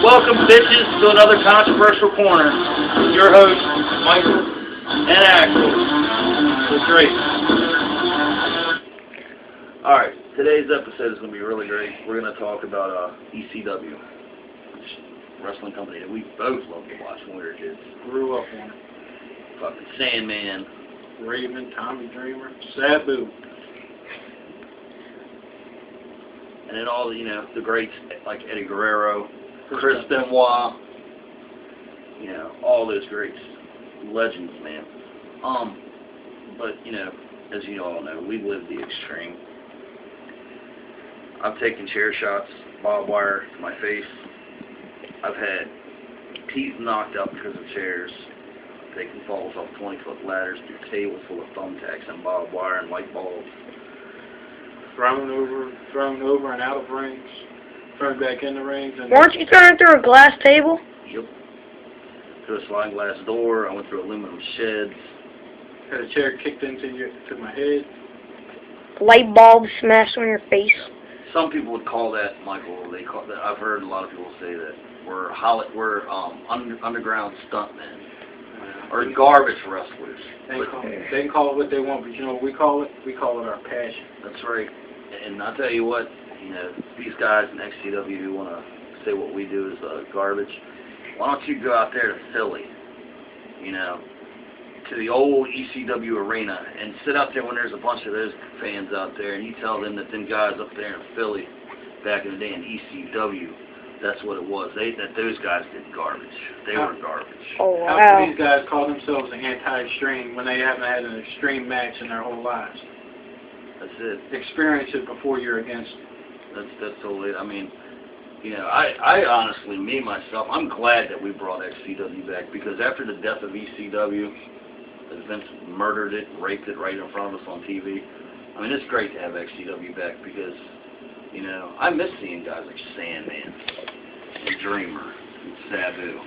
Welcome, bitches, to another controversial corner. Your hosts, Michael and Axel. The great. Alright, today's episode is going to be really great. We're going to talk about ECW, wrestling company that we both loved to watch when we were kids. Grew up on it. Fucking Sandman. Raven, Tommy Dreamer, Sabu. And then all the, the greats like Eddie Guerrero, Chris Benoit, all those greats, legends, man. But, as you all know, we live the extreme. I've taken chair shots, barbed wire to my face. I've had teeth knocked out because of chairs. I've taken falls off 20-foot ladders through tables full of thumbtacks and barbed wire and light bulbs. Thrown over and out of rings, thrown back in the rings. And weren't you thrown through a glass table? Yep. Through a sliding glass door. I went through aluminum sheds. Had a chair kicked to my head. Light bulbs smashed on your face. Some people would call that, Michael. I've heard a lot of people say that we're underground stuntmen or garbage wrestlers. They can call it what they want, but you know what we call it? We call it our passion. That's right. And I'll tell you what, these guys in XCW who want to say what we do is garbage. Why don't you go out there to Philly, to the old ECW arena and sit out there when there's a bunch of those fans out there and you tell them that them guys up there in Philly back in the day in ECW, that's what it was. That those guys did garbage. They were garbage. Oh, wow. How can these guys call themselves an anti-extreme when they haven't had an extreme match in their whole lives? That's it. Experience it before you're against it. That's totally it. I mean, I honestly, me, myself, I'm glad that we brought XCW back because after the death of ECW, as Vince murdered it, raped it right in front of us on TV, I mean, it's great to have XCW back because, I miss seeing guys like Sandman and Dreamer and Sabu.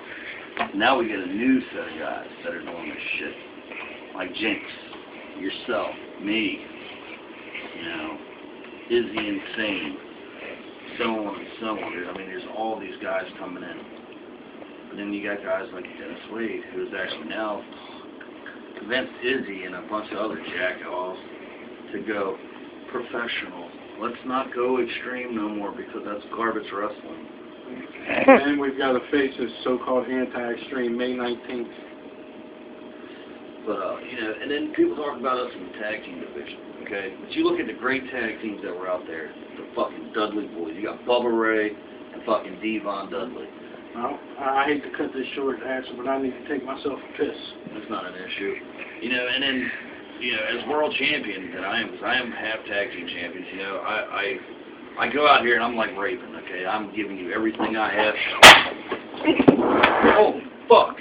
Now we get a new set of guys that are doing this shit, like Jinx, yourself, me, Izzy Insane, so on and so on, dude. I mean, there's all these guys coming in. But then you got guys like Dennis Wade, who's actually now convinced Izzy and a bunch of other jackass to go professional. Let's not go extreme no more because that's garbage wrestling. And we've got to face this so-called anti-extreme May 19th. But, and then people talk about us in the tag team division, okay? But you look at the great tag teams that were out there, the fucking Dudley Boys. You got Bubba Ray and fucking Devon Dudley. Well, I hate to cut this short, Axel, but I need to take myself a piss. That's not an issue. And then, as world champion that I am, because I am half tag team champions, I go out here and I'm like Raven, okay? I'm giving you everything I have. Holy fuck.